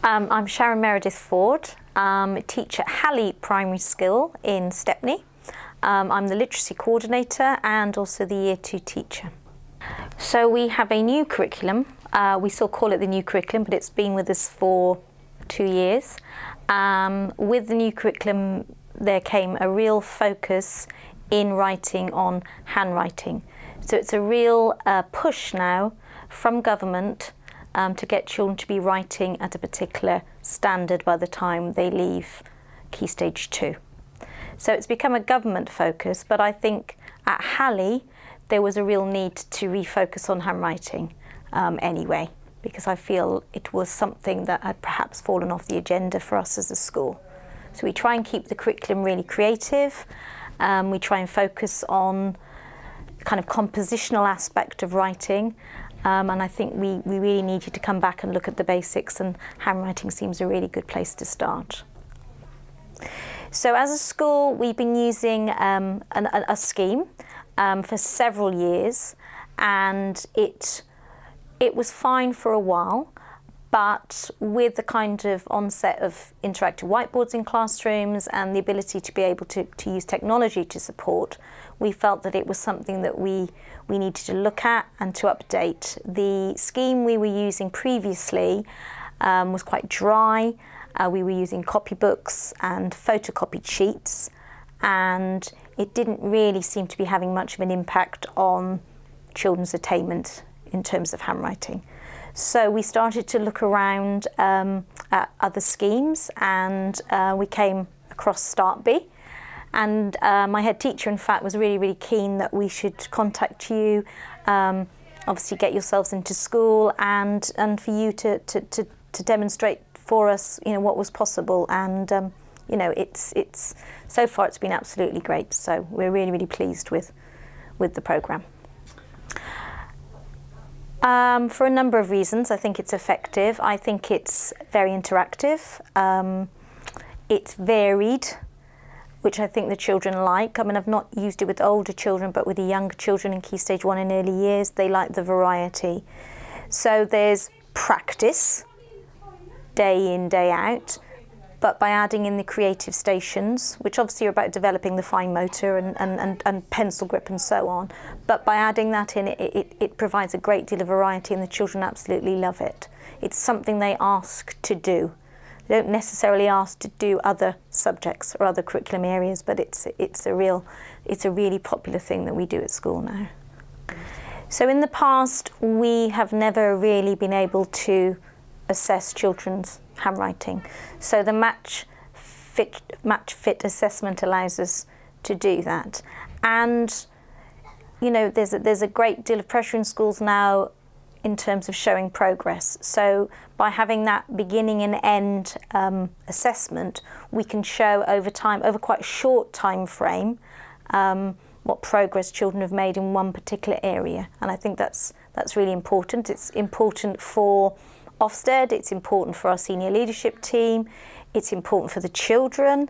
I'm Sharon Meredith Ford. I teach at Halley Primary School in Stepney. I'm the literacy coordinator and also the Year 2 teacher. So we have a new curriculum. We still call it the new curriculum, but it's been with us for 2 years. With the new curriculum, there came a real focus in writing on handwriting. So it's a real push now from government to get children to be writing at a particular standard by the time they leave Key Stage 2. So it's become a government focus, but I think at Halley there was a real need to refocus on handwriting anyway, because I feel it was something that had perhaps fallen off the agenda for us as a school. So we try and keep the curriculum really creative. We try and focus on the kind of compositional aspect of writing. And I think we really need you to come back and look at the basics, and handwriting seems a really good place to start. So as a school, we've been using a scheme for several years, and it was fine for a while, but with the kind of onset of interactive whiteboards in classrooms and the ability to be able to use technology to support, we felt that it was something that we needed to look at and to update. The scheme we were using previously was quite dry. We were using copybooks and photocopied sheets, and it didn't really seem to be having much of an impact on children's attainment in terms of handwriting. So we started to look around at other schemes, and we came across StartBee. And my head teacher, in fact, was really keen that we should contact you, obviously get yourselves into school, and for you to demonstrate for us, what was possible. And it's so far it's been absolutely great. So we're really pleased with the programme. For a number of reasons, I think it's effective. I think it's very interactive. It's varied, which I think the children like. I mean, I've not used it with older children, but with the younger children in Key Stage 1 in early years, they like the variety. So there's practice, day in, day out, but by adding in the creative stations, which obviously are about developing the fine motor and pencil grip and so on, but by adding that in, it provides a great deal of variety, and the children absolutely love it. It's something they ask to do. They don't necessarily ask to do other subjects or other curriculum areas, but it's a really popular thing that we do at school now. So in the past, we have never really been able to assess children's handwriting. So the match fit assessment allows us to do that. And there's a great deal of pressure in schools now in terms of showing progress. So by having that beginning and end assessment, we can show over time, over quite a short time frame, what progress children have made in one particular area. And I think that's really important. It's important for Ofsted, it's important for our senior leadership team, it's important for the children,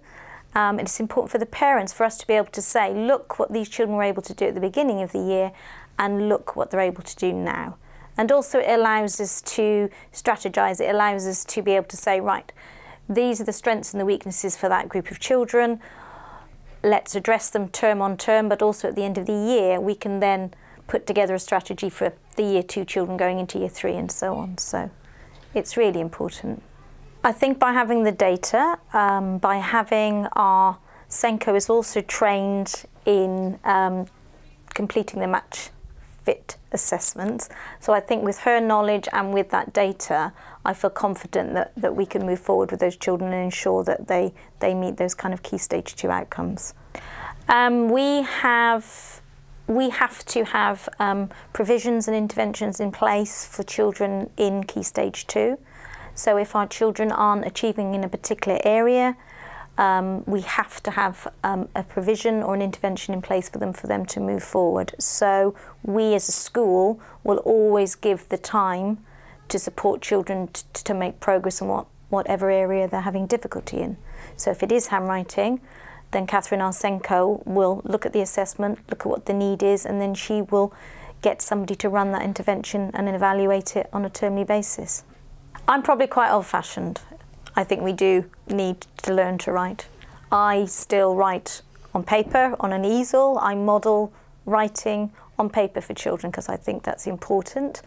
and it's important for the parents, for us to be able to say, look what these children were able to do at the beginning of the year, and look what they're able to do now. And also it allows us to strategize, it allows us to be able to say, right, these are the strengths and the weaknesses for that group of children, let's address them term on term, but also at the end of the year we can then put together a strategy for the Year 2 children going into Year 3 and so on. So it's really important. I think by having the data, by having our Senko is also trained in completing the match fit assessments. So I think with her knowledge and with that data, I feel confident that we can move forward with those children and ensure that they meet those kind of Key Stage 2 outcomes. We have to have provisions and interventions in place for children in Key Stage 2. So if our children aren't achieving in a particular area, we have to have a provision or an intervention in place for them to move forward. So we as a school will always give the time to support children to make progress in whatever area they're having difficulty in. So if it is handwriting, then Catherine, our Senko, will look at the assessment, look at what the need is, and then she will get somebody to run that intervention and evaluate it on a termly basis. I'm probably quite old-fashioned. I think we do need to learn to write. I still write on paper, on an easel. I model writing on paper for children because I think that's important.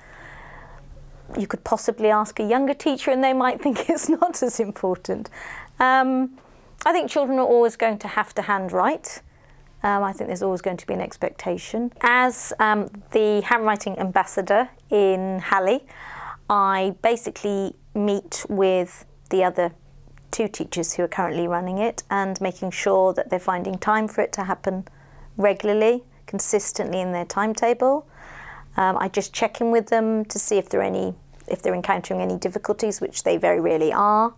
You could possibly ask a younger teacher and they might think it's not as important. I think children are always going to have to handwrite. I think there's always going to be an expectation. As the handwriting ambassador in Halley, I basically meet with the other 2 teachers who are currently running it and making sure that they're finding time for it to happen regularly, consistently in their timetable. I just check in with them to see if they're encountering any difficulties, which they very rarely are.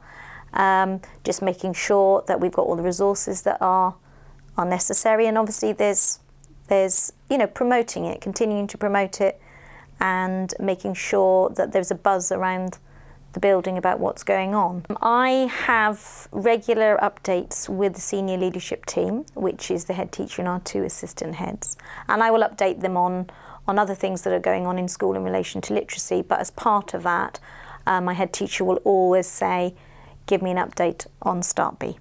Just making sure that we've got all the resources that are necessary, and obviously there's promoting it, continuing to promote it, and making sure that there's a buzz around the building about what's going on. I have regular updates with the senior leadership team, which is the head teacher and our 2 assistant heads, and I will update them on other things that are going on in school in relation to literacy. But as part of that, my head teacher will always say, give me an update on Start B.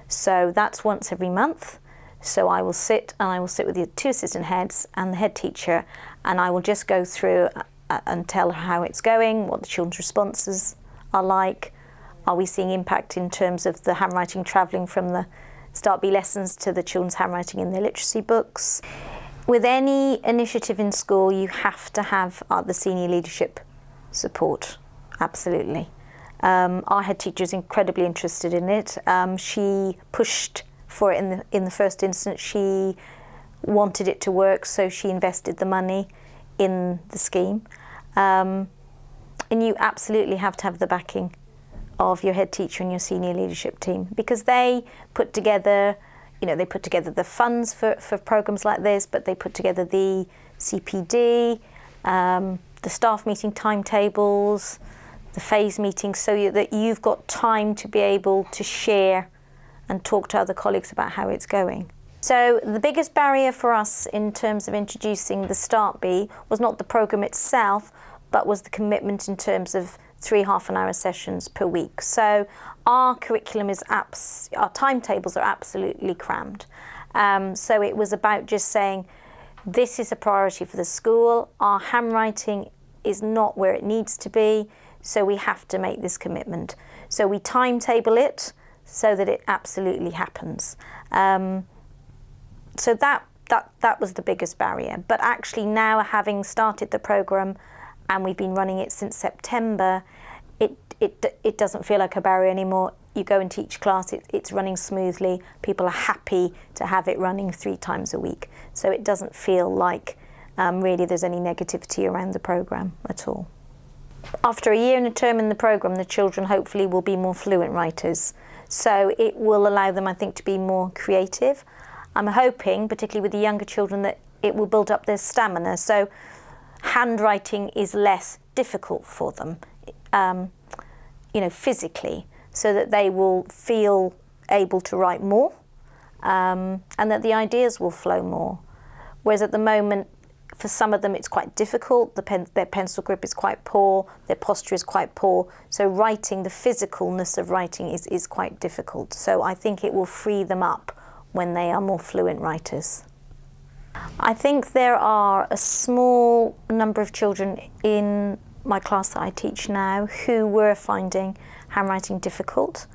So that's once every month. So I will sit with the 2 assistant heads and the head teacher, and I will just go through and tell her how it's going, what the children's responses are like. Are we seeing impact in terms of the handwriting travelling from the Start B lessons to the children's handwriting in their literacy books? With any initiative in school, you have to have the senior leadership support, absolutely. Our head teacher is incredibly interested in it. She pushed for it in the first instance. She wanted it to work, so she invested the money in the scheme. And you absolutely have to have the backing of your head teacher and your senior leadership team, because they put together, the funds for programs like this, but they put together the CPD, the staff meeting timetables, the phase meetings, so that you've got time to be able to share and talk to other colleagues about how it's going. So the biggest barrier for us in terms of introducing the Start B was not the programme itself, but was the commitment in terms of 3 half-an-hour sessions per week. So our curriculum our timetables are absolutely crammed. So it was about just saying, this is a priority for the school. Our handwriting is not where it needs to be, so we have to make this commitment. So we timetable it so that it absolutely happens. So that was the biggest barrier. But actually now, having started the programme and we've been running it since September, it doesn't feel like a barrier anymore. You go and teach class, it's running smoothly. People are happy to have it running 3 times a week. So it doesn't feel like really there's any negativity around the programme at all. After a year and a term in the programme, the children hopefully will be more fluent writers. So it will allow them, I think, to be more creative. I'm hoping, particularly with the younger children, that it will build up their stamina. So handwriting is less difficult for them, physically, so that they will feel able to write more, and that the ideas will flow more. Whereas at the moment, for some of them, it's quite difficult. Their pencil grip is quite poor, their posture is quite poor. So writing, the physicalness of writing is quite difficult. So I think it will free them up when they are more fluent writers. I think there are a small number of children in my class that I teach now who were finding handwriting difficult.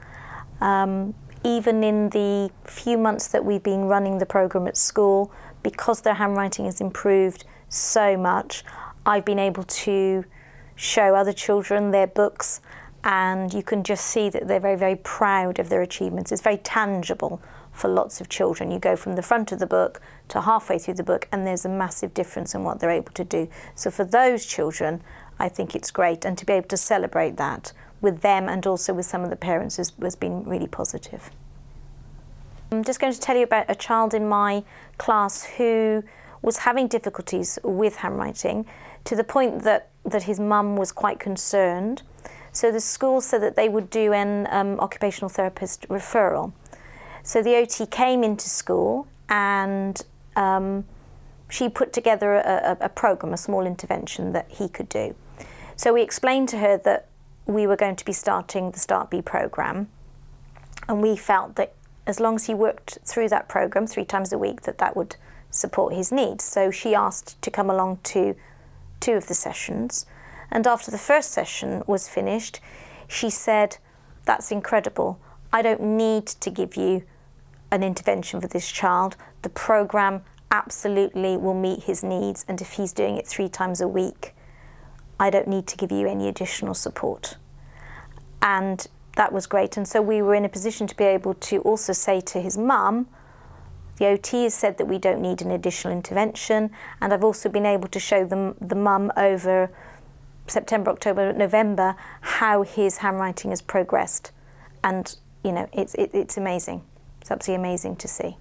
Even in the few months that we've been running the programme at school, because their handwriting has improved so much, I've been able to show other children their books, and you can just see that they're very, very proud of their achievements. It's very tangible for lots of children. You go from the front of the book to halfway through the book, and there's a massive difference in what they're able to do. So for those children, I think it's great, and to be able to celebrate that with them and also with some of the parents has been really positive. I'm just going to tell you about a child in my class who was having difficulties with handwriting, to the point that his mum was quite concerned. So the school said that they would do an occupational therapist referral. So the OT came into school, and she put together a programme, a small intervention that he could do. So we explained to her that we were going to be starting the Start B programme, and we felt that as long as he worked through that programme 3 times a week, that would support his needs. So she asked to come along to 2 of the sessions, and after the first session was finished, she said, "That's incredible. I don't need to give you an intervention for this child. The programme absolutely will meet his needs, and if he's doing it 3 times a week, I don't need to give you any additional support." And that was great. And so we were in a position to be able to also say to his mum, the OT has said that we don't need an additional intervention, and I've also been able to show them, the mum, over September, October, November, how his handwriting has progressed. And, you know, it's amazing. It's absolutely amazing to see.